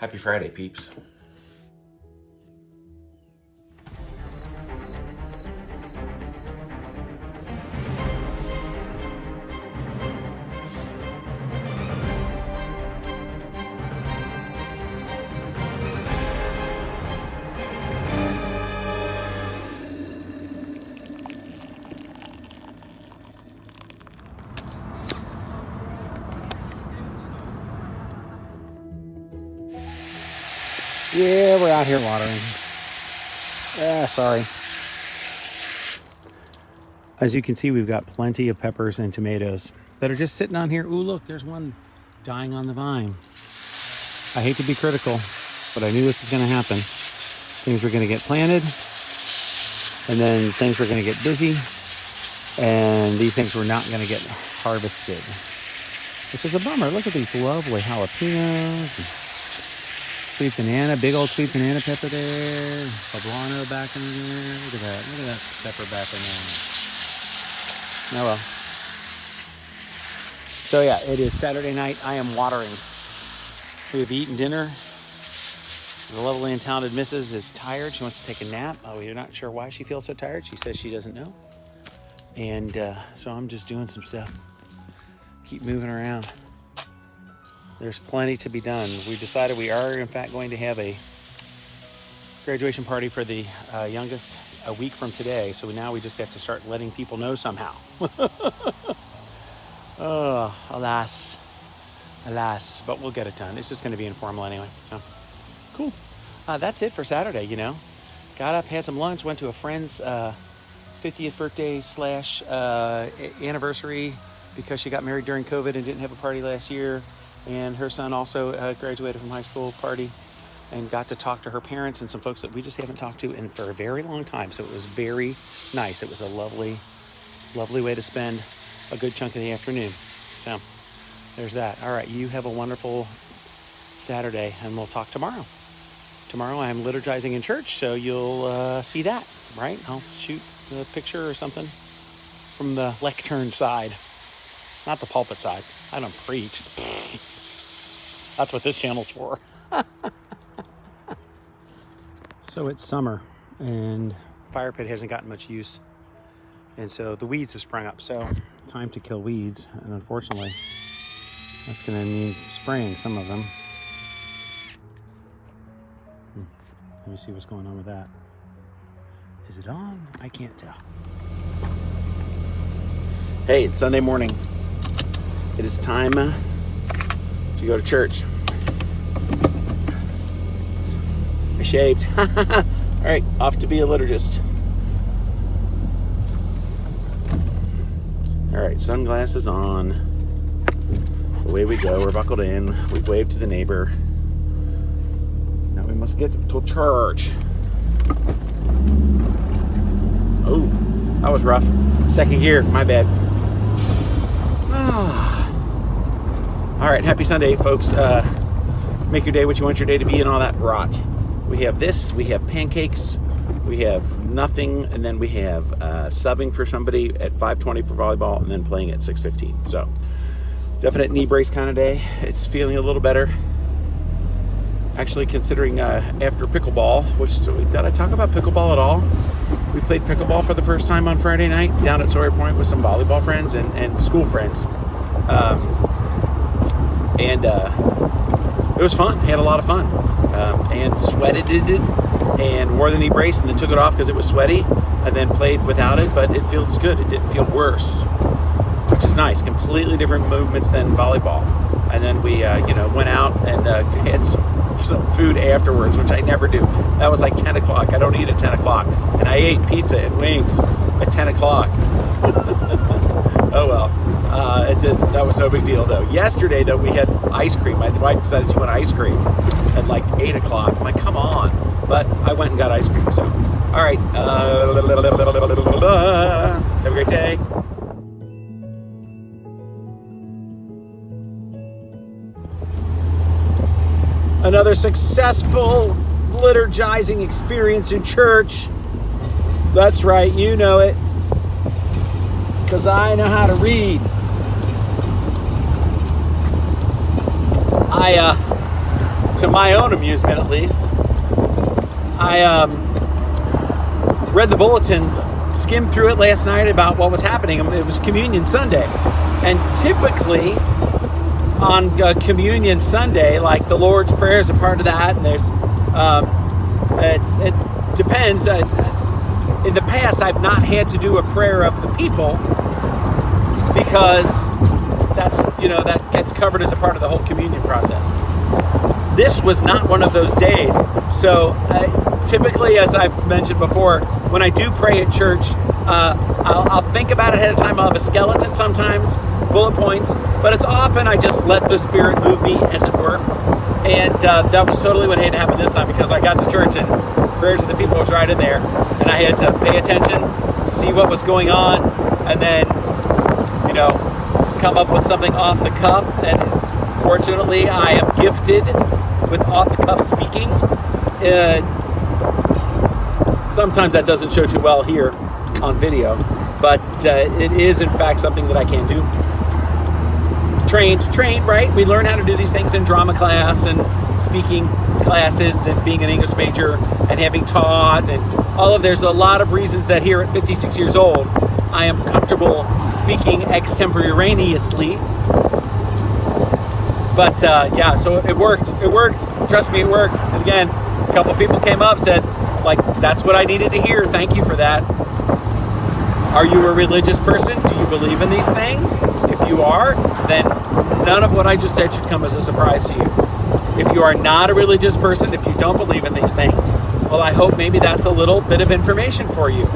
Happy Friday, peeps. Yeah, we're out here watering. Sorry. As you can see, we've got plenty of peppers and tomatoes that are just sitting on here. Ooh, look, there's one dying on the vine. I hate to be critical, but I knew this was going to happen. Things were going to get planted, and then things were going to get busy, and these things were not going to get harvested, which is a bummer. Look at these lovely jalapenos. Sweet banana, big old sweet banana pepper there. Poblano back in there. Look at that pepper back in there. Oh well. So yeah, it is Saturday night. I am watering. We have eaten dinner. The lovely and talented Mrs. is tired. She wants to take a nap. We're not sure why she feels so tired. She says she doesn't know. And so I'm just doing some stuff. Keep moving around. There's plenty to be done. We decided we are, in fact, going to have a graduation party for the youngest a week from today. So now we just have to start letting people know somehow. Oh, alas. But we'll get it done. It's just going to be informal anyway. So, cool. That's it for Saturday, you know. Got up, had some lunch, went to a friend's 50th birthday / anniversary because she got married during COVID and didn't have a party last year. And her son also graduated from high school party and got to talk to her parents and some folks that we just haven't talked to in for a very long time. So it was very nice. It was a lovely, lovely way to spend a good chunk of the afternoon. So there's that. All right, you have a wonderful Saturday, and we'll talk tomorrow. Tomorrow I'm liturgizing in church, so you'll see that, right? I'll shoot a picture or something from the lectern side, not the pulpit side. I don't preach. That's what this channel's for. So it's summer, and fire pit hasn't gotten much use, and so the weeds have sprung up. So time to kill weeds, and unfortunately, that's going to mean spraying some of them. Let me see what's going on with that. Is it on? I can't tell. Hey, it's Sunday morning. It is time to go to church. I shaved. All right, off to be a liturgist. All right, sunglasses on. Away we go. We're buckled in. We wave to the neighbor. Now we must get to church. Oh, that was rough. Second gear, my bad. All right, happy Sunday, folks. Make your day what you want your day to be and all that rot. We have this, we have pancakes, we have nothing, and then we have subbing for somebody at 5:20 for volleyball, and then playing at 6:15. So, definite knee brace kind of day. It's feeling a little better. Actually, considering after pickleball, which, did I talk about pickleball at all? We played pickleball for the first time on Friday night down at Sawyer Point with some volleyball friends and school friends. And it was fun. Had a lot of fun. And sweated it and wore the knee brace and then took it off because it was sweaty and then played without it, but it feels good. It didn't feel worse, which is nice. Completely different movements than volleyball. And then we, went out and had some food afterwards, which I never do. That was like 10 o'clock. I don't eat at 10 o'clock. And I ate pizza and wings at 10 o'clock. Oh well. That was no big deal though. Yesterday though, we had ice cream. My wife decided she wanted ice cream at like 8 o'clock. I'm like, come on. But I went and got ice cream. So, all right. Have a great day. Another successful liturgizing experience in church. That's right, you know it. Because I know how to read. to my own amusement at least, I read the bulletin, skimmed through it last night about what was happening. It was Communion Sunday. And typically on Communion Sunday, like the Lord's Prayer is a part of that, and there's, it depends. In the past, I've not had to do a prayer of the people because that gets covered as a part of the whole communion process. This was not one of those days. So typically, as I've mentioned before, when I do pray at church, I'll think about it ahead of time. I'll have a skeleton sometimes, bullet points, but it's often I just let the Spirit move me, as it were. And that was totally what had to happen this time, because I got to church and prayers of the people was right in there, and I had to pay attention, see what was going on, and then, come up with something off the cuff. And fortunately, I am gifted with off-the-cuff speaking. Sometimes that doesn't show too well here on video, but it is in fact something that I can do. Trained, right? We learn how to do these things in drama class and speaking classes and being an English major and having taught and there's a lot of reasons that here at 56 years old, I am comfortable speaking extemporaneously. But so it worked. Trust me, it worked. And again, a couple people came up, said, that's what I needed to hear. Thank you for that. Are you a religious person? Do you believe in these things? If you are, then none of what I just said should come as a surprise to you. If you are not a religious person, if you don't believe in these things, well, I hope maybe that's a little bit of information for you.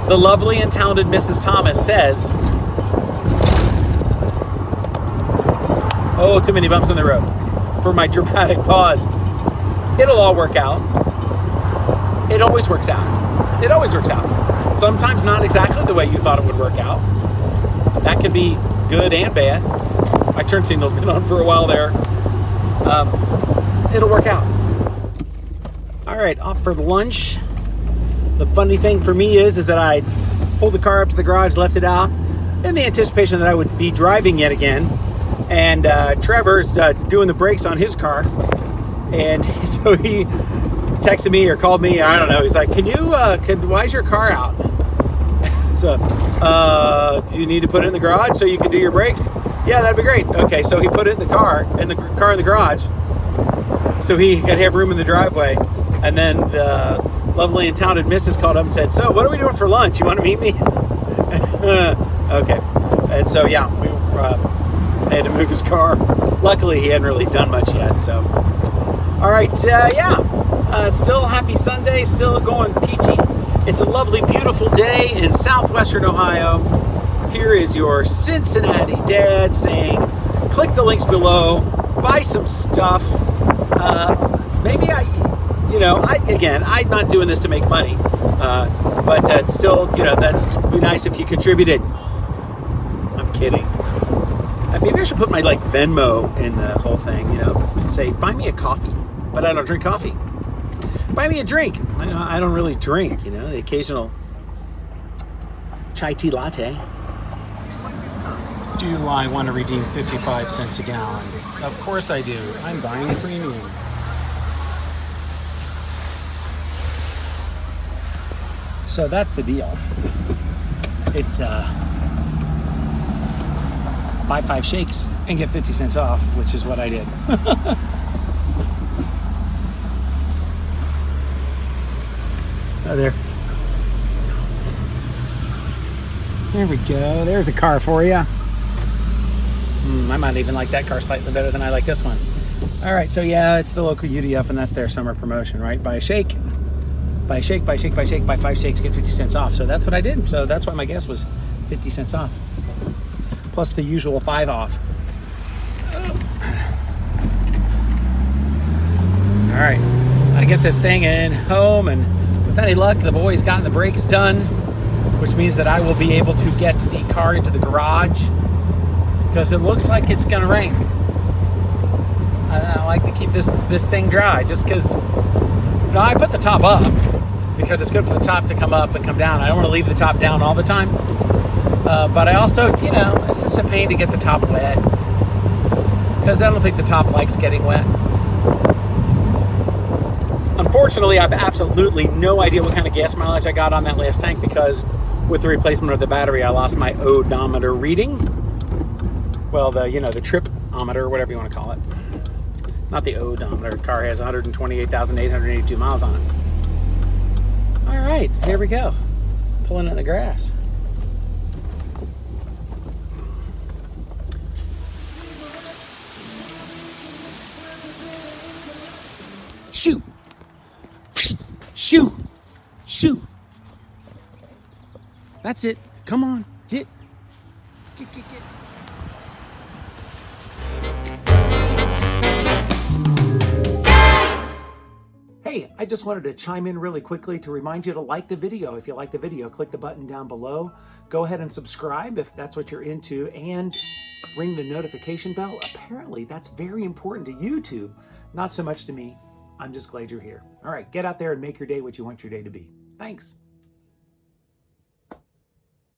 The lovely and talented Mrs. Thomas says, oh, too many bumps in the road. For my dramatic pause. It'll all work out. It always works out. It always works out. Sometimes not exactly the way you thought it would work out. That can be good and bad. My turn signal's been on for a while there. It'll work out. All right, off for lunch. The funny thing for me is that I pulled the car up to the garage, left it out, in the anticipation that I would be driving yet again. And Trevor's doing the brakes on his car. And so he texted me or called me, I don't know. He's like, why is your car out? So, do you need to put it in the garage so you can do your brakes? Yeah, that'd be great. Okay, so he put it in the car in the garage so he could have room in the driveway. And then the lovely and talented Mrs. called up and said, so what are we doing for lunch? You want to meet me? Okay. And so, we had to move his car. Luckily, he hadn't really done much yet. So, all right. Still happy Sunday. Still going peachy. It's a lovely, beautiful day in southwestern Ohio. Here is your Cincinnati dad saying, click the links below, buy some stuff. Maybe I'm not doing this to make money, but it's still, that's be nice if you contributed. I'm kidding. Maybe I should put my Venmo in the whole thing, say, buy me a coffee, but I don't drink coffee. Buy me a drink. I don't really drink, the occasional chai tea latte. Do I want to redeem 55 cents a gallon? Of course I do. I'm buying premium. So that's the deal. It's buy 5 shakes and get 50 cents off, which is what I did. Oh, there we go. There's a car for you. I might even like that car slightly better than I like this one. All right, so it's the local UDF, and that's their summer promotion, right? Buy a shake, buy 5 shakes, get 50 cents off. So that's what I did. So that's why my guess was 50 cents off, plus the usual 5 off. All right, I get this thing in home, and with any luck, the boys gotten the brakes done, which means that I will be able to get the car into the garage, because it looks like it's gonna rain. I like to keep this thing dry, just because I put the top up because it's good for the top to come up and come down. I don't want to leave the top down all the time, but I also, it's just a pain to get the top wet. because I don't think the top likes getting wet. Unfortunately, I have absolutely no idea what kind of gas mileage I got on that last tank, because with the replacement of the battery, I lost my odometer reading. Well, the tripometer, whatever you want to call it. Not the odometer. The car has 128,882 miles on it. All right, here we go. Pulling in the grass. Shoo! Shoo! Shoo! That's it. Come on. Get. Hey, I just wanted to chime in really quickly to remind you to like the video. If you like the video, click the button down below. Go ahead and subscribe if that's what you're into, and ring the notification bell. Apparently, that's very important to YouTube. Not so much to me. I'm just glad you're here. All right, get out there and make your day what you want your day to be. Thanks.